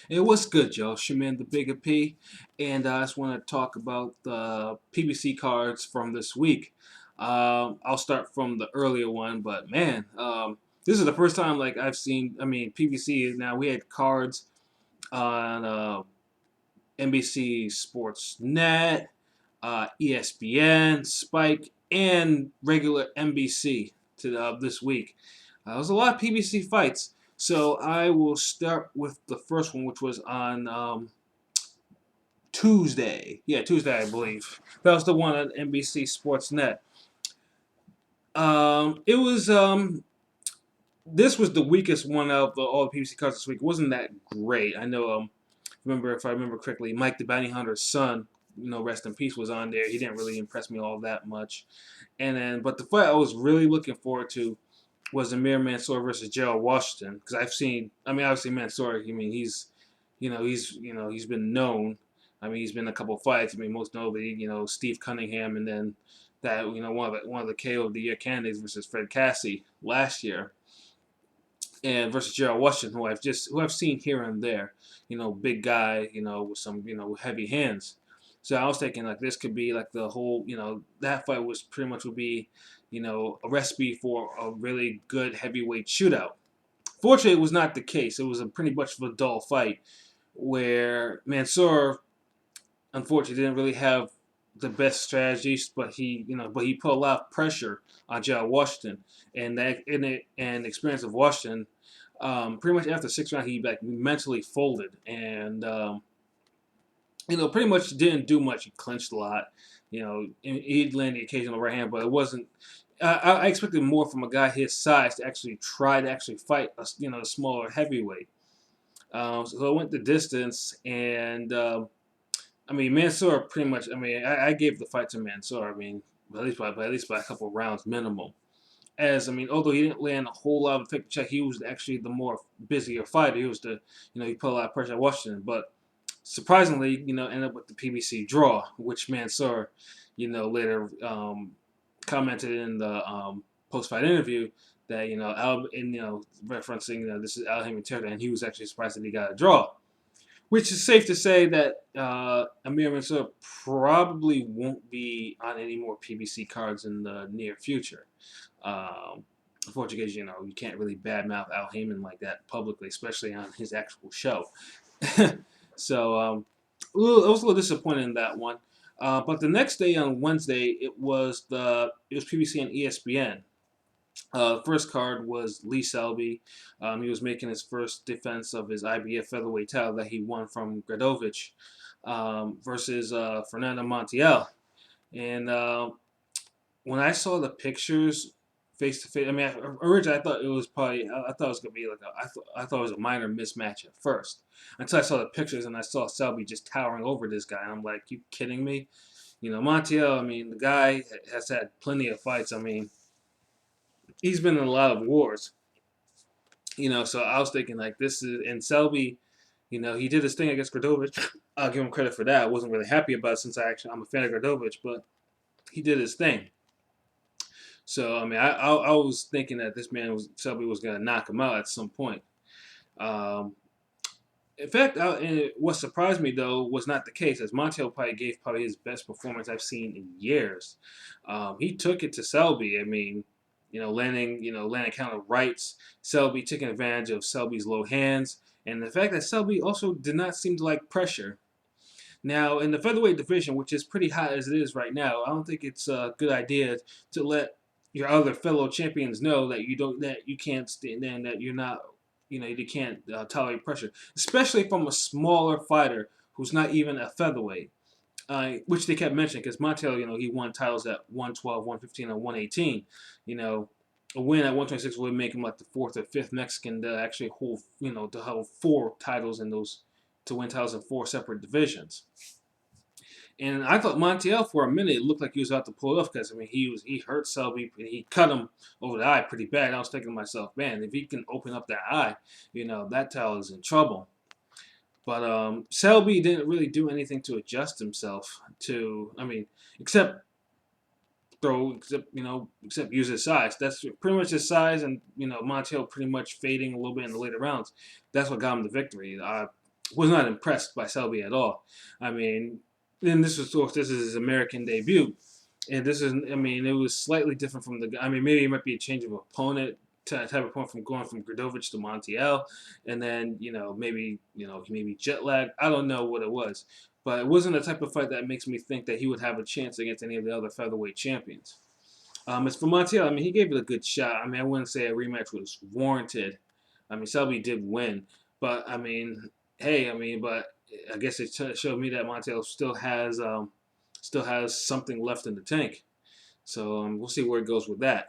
Hey, what's good, Joe? Shaman the Bigga P, and I just want to talk about the PBC cards from this week. I'll start from the earlier one, but man, this is the first time like I've seen. I mean, PBC. Now we had cards on NBC Sports Net, ESPN, Spike, and regular NBC to this week. There was a lot of PBC fights. So I will start with the first one, which was on Tuesday. Yeah, Tuesday, I believe. That was the one on NBC Sports Net. It was this was the weakest one of all the PBC cards this week. It wasn't that great. I know. Remember if I remember correctly, Mike the Bounty Hunter's son, rest in peace, was on there. He didn't really impress me all that much. And then, but the fight I was really looking forward to was Amir Mansour versus Gerald Washington, because I've seen. I mean, obviously Mansour. I mean, he's been known. I mean, he's been in a couple of fights. I mean, most notably, Steve Cunningham, and then that one of the KO of the year candidates versus Fred Cassie last year, and versus Gerald Washington, who I've seen here and there. Big guy, with some heavy hands. So I was thinking like this could be like the whole, that fight was pretty much would be, a recipe for a really good heavyweight shootout. Fortunately, it was not the case. It was a pretty much of a dull fight where Mansour, unfortunately, didn't really have the best strategies, but he put a lot of pressure on Gerald Washington, and and the experience of Washington. Pretty much after 6 rounds, he like mentally folded, and pretty much didn't do much. He clinched a lot. He'd land the occasional right hand, but it wasn't. I expected more from a guy his size to actually try to actually fight a smaller heavyweight. So I went the distance, and I mean Mansour pretty much. I mean I gave the fight to Mansour. I mean at least by a couple of rounds minimum. As I mean, although he didn't land a whole lot of effective check, he was actually the more busier fighter. He was he put a lot of pressure on Washington, but surprisingly, ended up with the PBC draw, which Mansour, later commented in the post-fight interview that referencing this is Al Haymon territory, and he was actually surprised that he got a draw. Which is safe to say that Amir Mansour probably won't be on any more PBC cards in the near future. Unfortunately, you can't really badmouth Al Heyman like that publicly, especially on his actual show. So I was a little disappointed in that one. But the next day on Wednesday, it was PBC and ESPN. The first card was Lee Selby. He was making his first defense of his IBF featherweight title that he won from Gradovich versus Fernando Montiel. And when I saw the pictures face to face, I mean, originally I thought it was probably, I thought it was gonna be like I thought it was a minor mismatch at first, until I saw the pictures and I saw Selby just towering over this guy, and I'm like, you kidding me? Montiel. I mean, the guy has had plenty of fights. I mean, he's been in a lot of wars. So I was thinking like this is and Selby. He did his thing against Gradovich. I'll give him credit for that. I wasn't really happy about it since I'm a fan of Gradovich, but he did his thing. So I mean, I was thinking that Selby was going to knock him out at some point. Um, in fact, what surprised me though was not the case, as Montiel probably gave his best performance I've seen in years. He took it to Selby. I mean, landing counter rights. Selby taking advantage of Selby's low hands, and the fact that Selby also did not seem to like pressure. Now, in the featherweight division, which is pretty hot as it is right now, I don't think it's a good idea to let your other fellow champions know that you can't stand and that you're not, you can't tolerate pressure, especially from a smaller fighter who's not even a featherweight. Which they kept mentioning because Montiel, he won titles at 112, 115, and 118. A win at 126 would make him like the fourth or fifth Mexican to actually hold four titles in those, to win titles in four separate divisions. And I thought Montiel for a minute looked like he was about to pull it off because I mean he hurt Selby and he cut him over the eye pretty bad. I was thinking to myself, man, if he can open up that eye, that title is in trouble. But Selby didn't really do anything to adjust himself to. I mean, except except use his size. That's pretty much his size, and Montiel pretty much fading a little bit in the later rounds. That's what got him the victory. was not impressed by Selby at all. I mean, and this was, of course, this is his American debut, and this is, I mean, it was slightly different from the. I mean, maybe it might be a change of opponent type of point from going from Gradovich to Montiel, and then maybe jet lag. I don't know what it was, but it wasn't the type of fight that makes me think that he would have a chance against any of the other featherweight champions. As for Montiel, I mean, he gave it a good shot. I mean, I wouldn't say a rematch was warranted. I mean, Selby did win, but I mean, hey, I mean, but I guess it showed me that Montiel still has something left in the tank. So we'll see where it goes with that.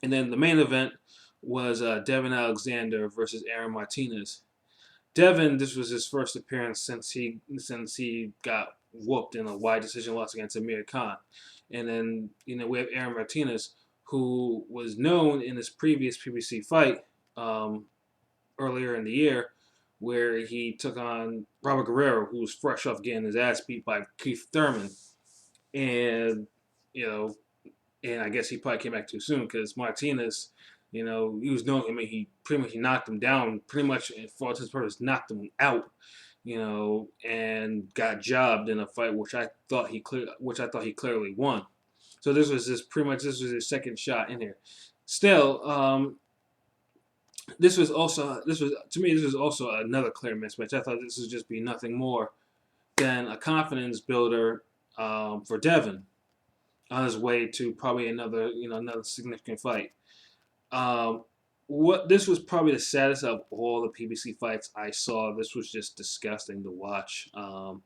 And then the main event was Devin Alexander versus Aaron Martinez. Devin, this was his first appearance since he got whooped in a wide decision loss against Amir Khan. And then we have Aaron Martinez, who was known in his previous PBC fight earlier in the year, where he took on Robert Guerrero, who was fresh off getting his ass beat by Keith Thurman, and you know, and I guess he probably came back too soon because Martinez, he was known. I mean, he pretty much knocked him down, pretty much for all his purpose, knocked him out, and got jobbed in a fight which I thought he clearly won. So this was his second shot in here. Still, this was also another clear mismatch. I thought this would just be nothing more than a confidence builder for Devin on his way to probably another significant fight. This was probably the saddest of all the PBC fights I saw. This was just disgusting to watch. I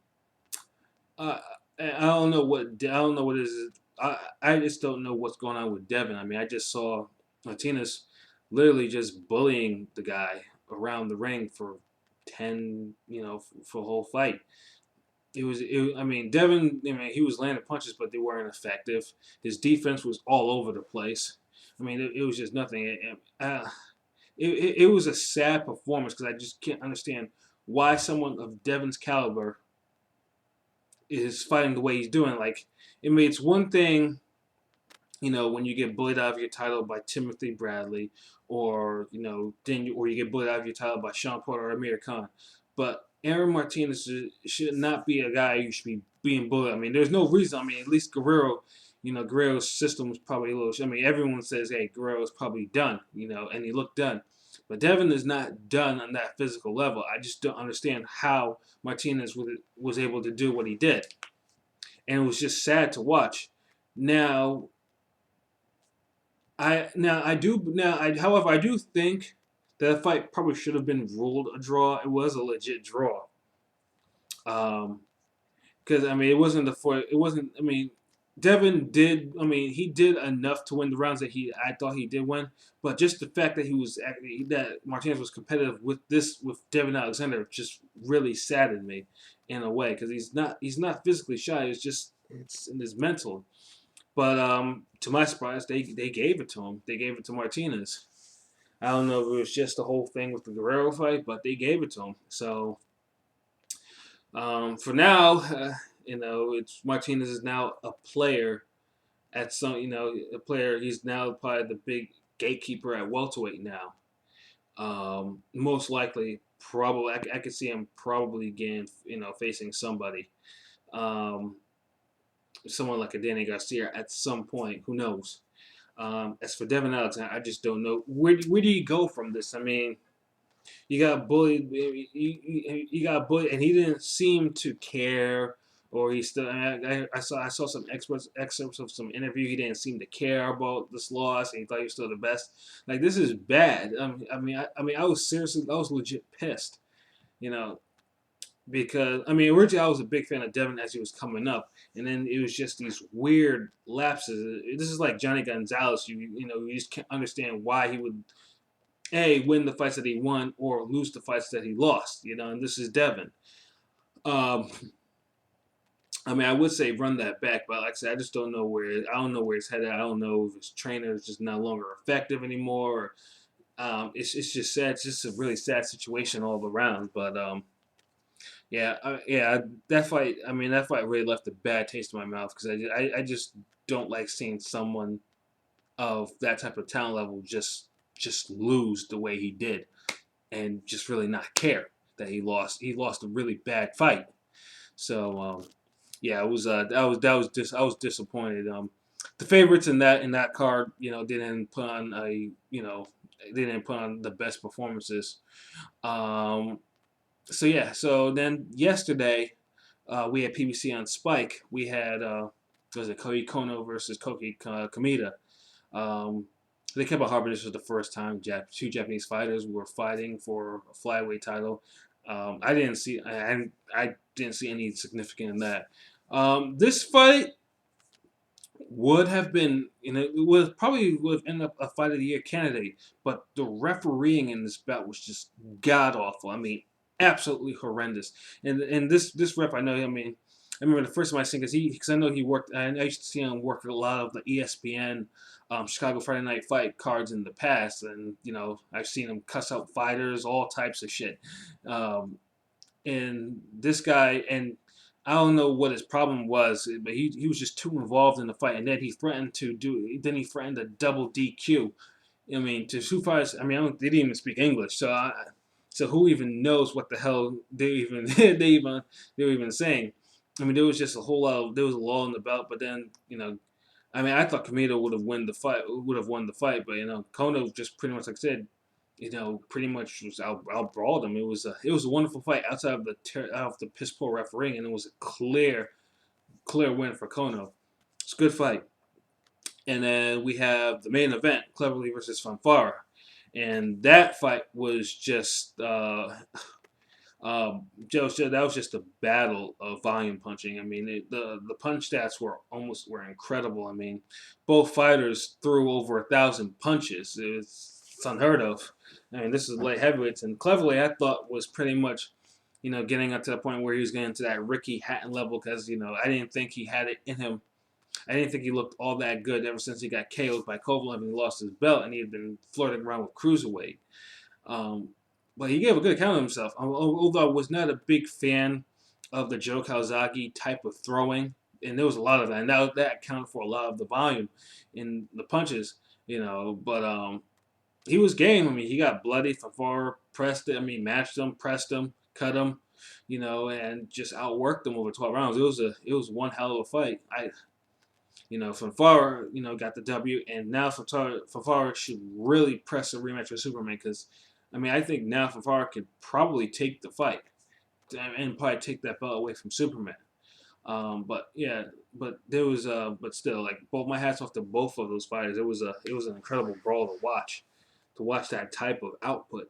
don't know what it is. I just don't know what's going on with Devin. I mean, I just saw Martinez literally just bullying the guy around the ring for 10, for the whole fight. I mean, Devin, he was landing punches, but they weren't effective. His defense was all over the place. I mean, it was just nothing. It was a sad performance because I just can't understand why someone of Devin's caliber is fighting the way he's doing. Like, I mean, it's one thing, when you get bullied out of your title by Timothy Bradley, or or you get bullied out of your title by Sean Porter or Amir Khan, but Aaron Martinez should not be a guy you should be being bullied. I mean, there's no reason. I mean, at least Guerrero's system was probably a little. I mean, everyone says, hey, Guerrero's probably done, and he looked done. But Devin is not done on that physical level. I just don't understand how Martinez was able to do what he did. And it was just sad to watch. However, I do think that the fight probably should have been ruled a draw. It was a legit draw. Because I mean, it wasn't. I mean, Devin did. I mean, he did enough to win the rounds that I thought he did win. But just the fact that that Martinez was competitive with Devin Alexander just really saddened me in a way because he's not physically shy. It's in his mental. But to my surprise, they gave it to him. They gave it to Martinez. I don't know if it was just the whole thing with the Guerrero fight, but they gave it to him. So for now, it's Martinez is now a player at some, a player. He's now probably the big gatekeeper at welterweight now. Most likely, probably, I could see him probably again, facing somebody. Someone like a Danny Garcia at some point. Who knows? As for Devin Alexander, I just don't know. Where do you go from this? I mean, you got bullied. You got bullied, and he didn't seem to care. Or he still. I saw some excerpts of some interview. He didn't seem to care about this loss, and he thought he was still the best. Like, this is bad. I was legit pissed. Because originally I was a big fan of Devin as he was coming up, and then it was just these weird lapses. This is like Johnny Gonzalez. You just can't understand why he would win the fights that he won or lose the fights that he lost. And this is Devin. I would say run that back, but like I said, I just don't know where. I don't know where he's headed. I don't know if his trainer is just no longer effective anymore. It's just sad. It's just a really sad situation all around. But that fight. That fight really left a bad taste in my mouth because I just don't like seeing someone of that type of talent level just lose the way he did, and just really not care. that he lost. He lost a really bad fight. So yeah, it was I was disappointed. The favorites in that card, didn't put on they didn't put on the best performances. Um, so yeah, so then yesterday we had PBC on Spike. We had was it Koji Kono versus Koki Kamita. Um, they kept it hard, but this was the first time two Japanese fighters were fighting for a flyweight title. I didn't see any significant in that. This fight would have been, it would have ended up a fight of the year candidate, but the refereeing in this bout was just god awful. I mean, absolutely horrendous. And this ref, I know. I mean, I remember the first time I seen because I know he worked. I used to see him work a lot of the ESPN Chicago Friday Night Fight cards in the past, and I've seen him cuss out fighters, all types of shit. Um, and this guy, and I don't know what his problem was, but he was just too involved in the fight, and then he threatened a double DQ. I mean, to two fighters, I mean, they didn't even speak English, so who even knows what the hell they were even saying? I mean, there was a lull in the belt, but then I mean, I thought Kamito would have won the fight, but Kono just pretty much, like I said, pretty much was out brawled him. It was a wonderful fight outside of the piss poor refereeing, and it was a clear win for Kono. It's a good fight. And then we have the main event, Cleverly versus Fanfara, and that fight was just that was just a battle of volume punching. I mean, the punch stats were incredible. I mean, both fighters threw over 1,000 punches. It's unheard of. I mean, this is light heavyweights, and Cleverly I thought was pretty much, getting up to the point where he was getting to that Ricky Hatton level because I didn't think he had it in him. I didn't think he looked all that good ever since he got KO'd by Kovalev and he lost his belt, and he had been flirting around with cruiserweight. Um, but he gave a good account of himself. Although I was not a big fan of the Joe Calzaghe type of throwing, and there was a lot of that, and that accounted for a lot of the volume in the punches, But he was game. I mean, he got bloody. Fafar pressed it. I mean, matched him, pressed him, cut him, and just outworked him over 12 rounds. It was one hell of a fight. Fafar, got the W, and now Fafar should really press a rematch with Superman because, I mean, I think now Fafar could probably take the fight and probably take that belt away from Superman. But yeah, but still, like, both my hats off to both of those fighters. It was an incredible brawl to watch. To watch that type of output,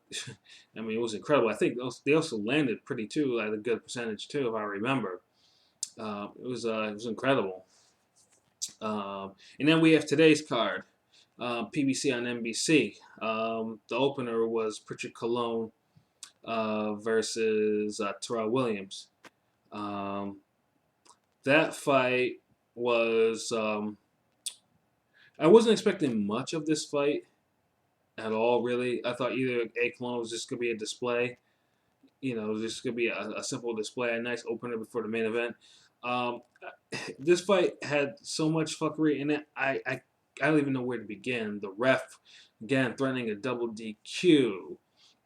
I mean, it was incredible. I think they also landed pretty too, at a good percentage too, if I remember. It was incredible. And then we have today's card, PBC on NBC. The opener was Pritchard Colon versus Terrell Williams. That fight was. I wasn't expecting much of this fight at all, really. I thought either A. Colon was just going to be a display, just going to be a simple display, a nice opener before the main event. This fight had so much fuckery in it. I don't even know where to begin. The ref, again, threatening a double DQ.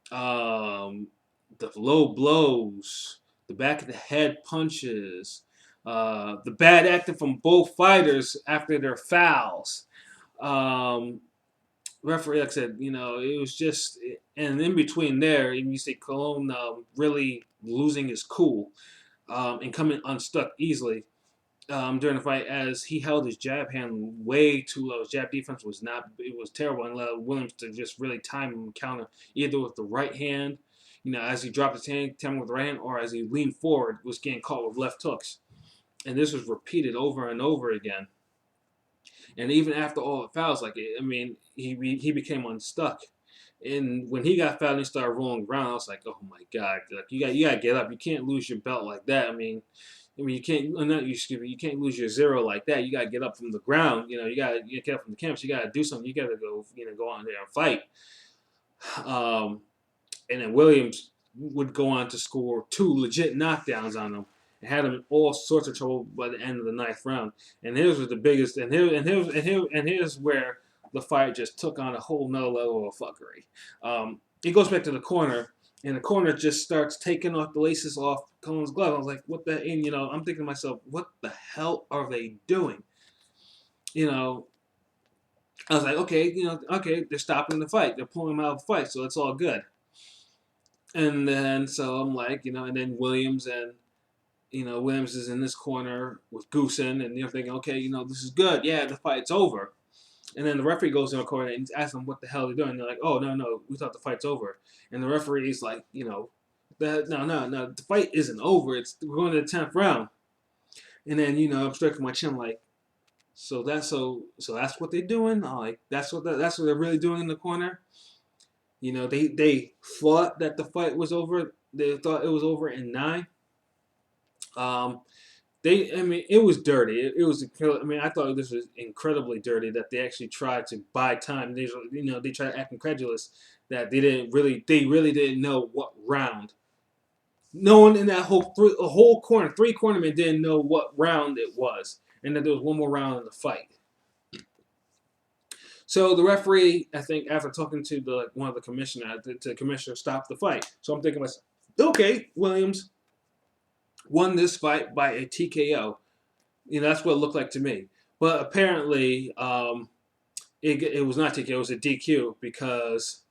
The low blows, the back of the head punches, the bad acting from both fighters after their fouls. Referee, like I said, it was just, and in between there, you see Colon really losing his cool and coming unstuck easily during the fight as he held his jab hand way too low. His jab defense was terrible, and allowed Williams to just really time him and counter either with the right hand, as he dropped his hand, with the right hand, or as he leaned forward, was getting caught with left hooks. And this was repeated over and over again. And even after all the fouls, he became unstuck. And when he got fouled and he started rolling around, I was like, oh my God, like you got to get up. You can't lose your belt like that. I mean, you can't lose your zero like that. You got to get up from the ground. You got to get up from the canvas. You got to do something. You got to go on there and fight. And then Williams would go on to score 2 legit knockdowns on him. And had him in all sorts of trouble by the end of the 9th round. And here's was the biggest. And here's where the fight just took on a whole nother level of fuckery. He goes back to the corner, and the corner just starts taking off the laces off Cohen's glove. I was like, what the? And I'm thinking to myself, what the hell are they doing? You know, I was like, okay, okay, they're stopping the fight. They're pulling him out of the fight, so it's all good. And then so I'm like, and then Williams is in this corner with Goosen, and you're thinking, okay, this is good. Yeah, the fight's over. And then the referee goes in the corner and asks them what the hell they're doing. And they're like, oh, no, we thought the fight's over. And the referee's like, no, the fight isn't over. We're going to the 10th round. And then, I'm stroking my chin like, so that's what they're doing? Like, that's what they're really doing in the corner? They thought that the fight was over. They thought it was over in 9. Um, it was dirty. It was, I thought this was incredibly dirty that they actually tried to buy time. They tried to act incredulous that they really didn't know what round. No one in that whole corner, 3 cornermen didn't know what round it was, and that there was one more round in the fight. So the referee, I think, after talking to one of the commissioner stopped the fight. So I'm thinking, okay, Williams won this fight by a TKO. That's what it looked like to me. But apparently, it was not TKO. It was a DQ because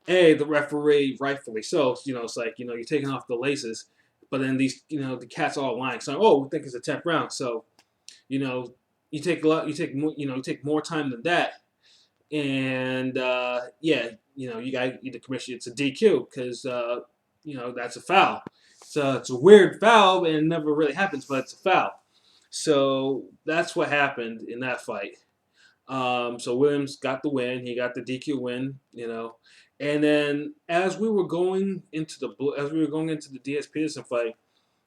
the referee, rightfully so. It's like you're taking off the laces, but then these the cats all lying. So we think it's a 10th round. So you take a lot. You take more time than that. And you got the commission. It's a DQ because that's a foul. So it's a weird foul, and it never really happens, but it's a foul. So that's what happened in that fight. So Williams got the win. He got the DQ win. And then as we were going into the Diaz Peterson fight,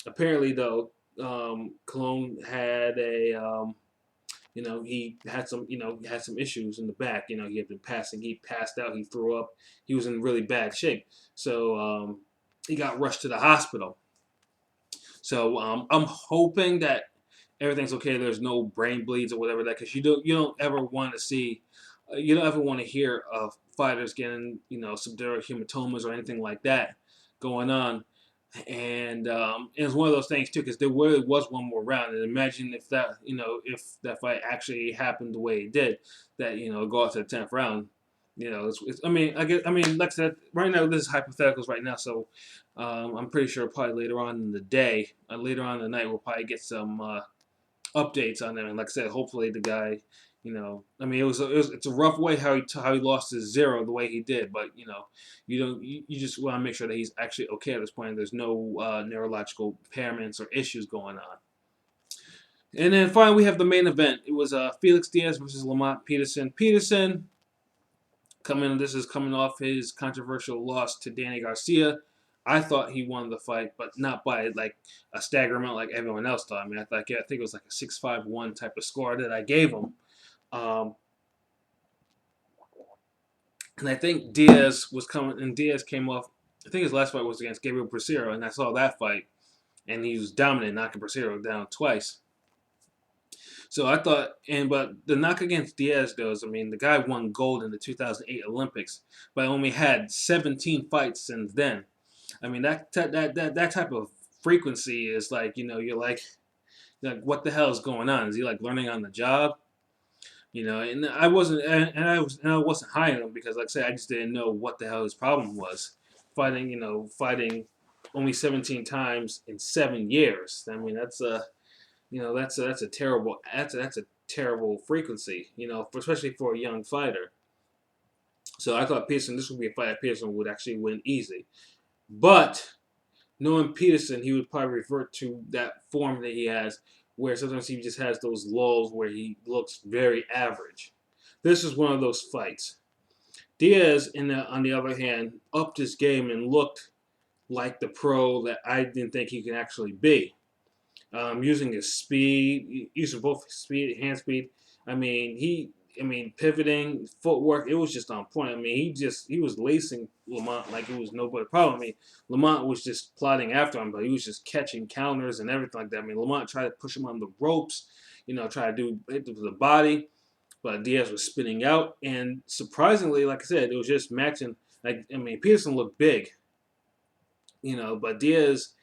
apparently though, Cologne had he had some issues in the back. He had been passing. He passed out. He threw up. He was in really bad shape. So he got rushed to the hospital. So I'm hoping that everything's okay. There's no brain bleeds or whatever that, because you don't ever want to see, you don't ever want to hear of fighters getting subdural hematomas or anything like that going on. And it was one of those things too, because there really was one more round. And imagine if that fight actually happened the way it did, that go out to the 10th round. Like I said, right now this is hypotheticals right now, so I'm pretty sure probably later on in the day, later on in the night, we'll probably get some updates on them. And like I said, hopefully the guy, it's a rough way how he lost his 0 the way he did, but you just want to make sure that he's actually okay at this point. There's no neurological impairments or issues going on. And then finally we have the main event. It was Felix Diaz versus Lamont Peterson. Peterson this is coming off his controversial loss to Danny Garcia. I thought he won the fight, but not by like a stagger amount like everyone else thought. I think it was like a 6-5-1 type of score that I gave him. And I think Diaz was coming, and Diaz came off. I think his last fight was against Gabriel Bracero, and I saw that fight, and he was dominant, knocking Bracero down twice. So I thought, but the knock against Diaz though is, the guy won gold in the 2008 Olympics, but only had 17 fights since then. That type of frequency is like, you're like, what the hell is going on? Is he like learning on the job? And I wasn't high on him because, like I said, I just didn't know what the hell his problem was. Fighting only 17 times in 7 years. That's a terrible frequency, especially for a young fighter. So I thought this would be a fight that Peterson would actually win easy. But knowing Peterson, he would probably revert to that form that he has, where sometimes he just has those lulls where he looks very average. This is one of those fights. Diaz, on the other hand, upped his game and looked like the pro that I didn't think he could actually be. Using his speed, using both speed and hand speed. Pivoting, footwork, it was just on point. He was lacing Lamont like it was nobody's problem. Lamont was just plotting after him, but he was just catching counters and everything like that. Lamont tried to push him on the ropes, try to hit the body, but Diaz was spinning out. And surprisingly, like I said, it was just matching. Peterson looked big. But Diaz,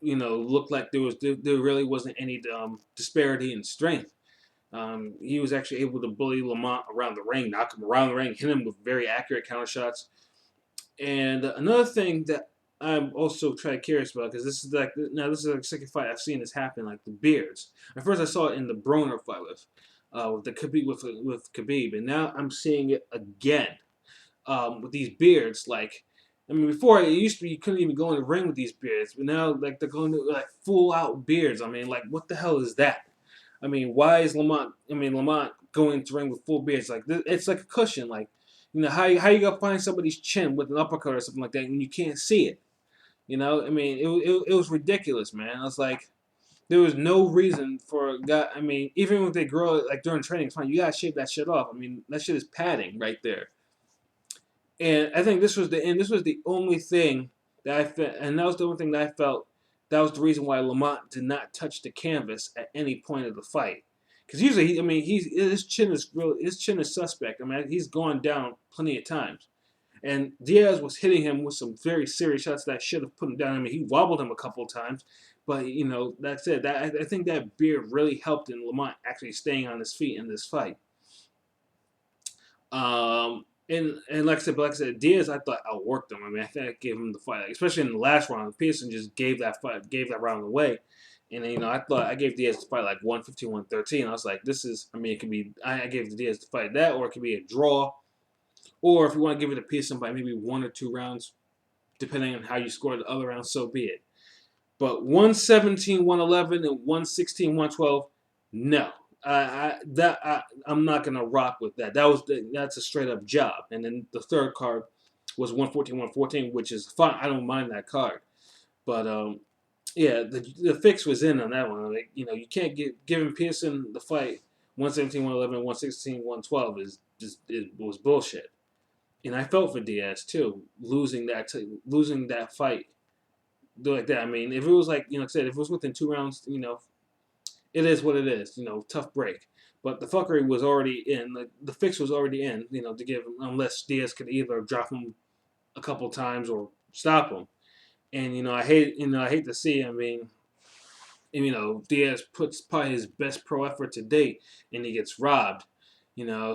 looked like there really wasn't any disparity in strength. He was actually able to bully Lamont around the ring, knock him around the ring, hit him with very accurate counter shots. And another thing that I'm also trying curious about, because this is like the second fight I've seen this happen, like the beards. At first I saw it in the Broner fight with the Khabib with Khabib, and now I'm seeing it again with these beards. Like, I mean, before it used to be you couldn't even go in the ring with these beards, but now like they're going to like full out beards. I mean, like what the hell is that? I mean, why is Lamont? Lamont going into ring with full beards like this, it's like a cushion. Like, how you gonna find somebody's chin with an uppercut or something like that when you can't see it? I mean, it was ridiculous, man. I was like, there was no reason for a guy. I mean, even if they grow it like during training, it's fine. You gotta shave that shit off. I mean, that shit is padding right there. And I think this was the end. This was the only thing that I felt, and that was the only thing that I felt. That was the reason why Lamont did not touch the canvas at any point of the fight. Because usually, his chin is suspect. I mean, he's gone down plenty of times. And Diaz was hitting him with some very serious shots that should have put him down. I mean, he wobbled him a couple of times, but that's it. I think that beard really helped in Lamont actually staying on his feet in this fight. And like I said, Diaz, I thought outworked him. I mean, I think I gave him the fight, especially in the last round. Pearson just gave that round away. And then, I thought I gave Diaz the fight like 115, 113. I was like, this is, I mean, it could be, I gave Diaz the fight that, or it could be a draw. Or if you want to give it to Pearson by maybe 1 or 2 rounds, depending on how you score the other rounds, so be it. But 117, 111, and 116, 112, no. I'm not gonna rock with that. That's a straight up job. And then the third card was 114, 114, which is fine. I don't mind that card. But yeah, the fix was in on that one. Like, you can't giving Pearson the fight 117, 111, 116, 112 is just it was bullshit. And I felt for Diaz too, losing that fight like that. I mean, if it was like I said, if it was within 2 rounds, it is what it is. Tough break. But the fuckery was already in. The fix was already in. To give him, unless Diaz could either drop him a couple times or stop him. And I hate to see. I mean, Diaz puts probably his best pro effort to date, and he gets robbed.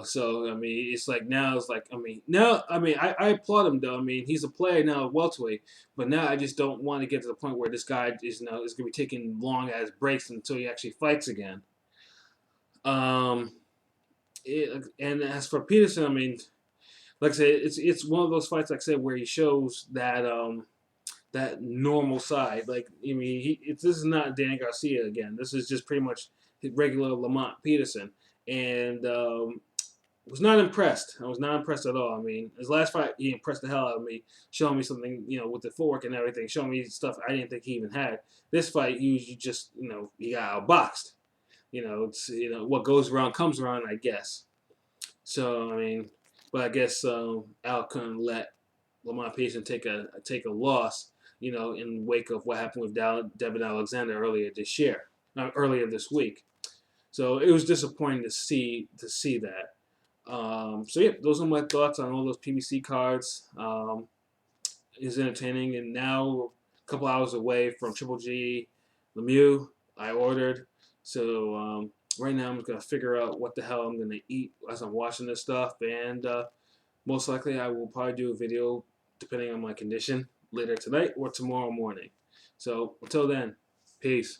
So I mean, it's like now it's like I applaud him though. I mean, he's a player now at welterweight, but now I just don't want to get to the point where this guy is gonna be taking long ass breaks until he actually fights again. Um, and as for Peterson, I mean, like I said, it's one of those fights, like I said, where he shows that normal side. Like, I mean, this is not Dan Garcia again. This is just pretty much regular Lamont Peterson. And was not impressed. I was not impressed at all. I mean, his last fight, he impressed the hell out of me, showing me something, with the footwork and everything, showing me stuff I didn't think he even had. This fight, he just, he got outboxed. It's what goes around comes around, I guess. So I mean, but I guess Al couldn't let Lamont Peterson take a loss, in wake of what happened with Devin Alexander earlier this week. So it was disappointing to see that. So yeah, those are my thoughts on all those PBC cards. It's entertaining, and now a couple hours away from Triple G Lemieux, I ordered. So right now I'm just gonna figure out what the hell I'm gonna eat as I'm watching this stuff, and most likely I will probably do a video depending on my condition later tonight or tomorrow morning. So until then, peace.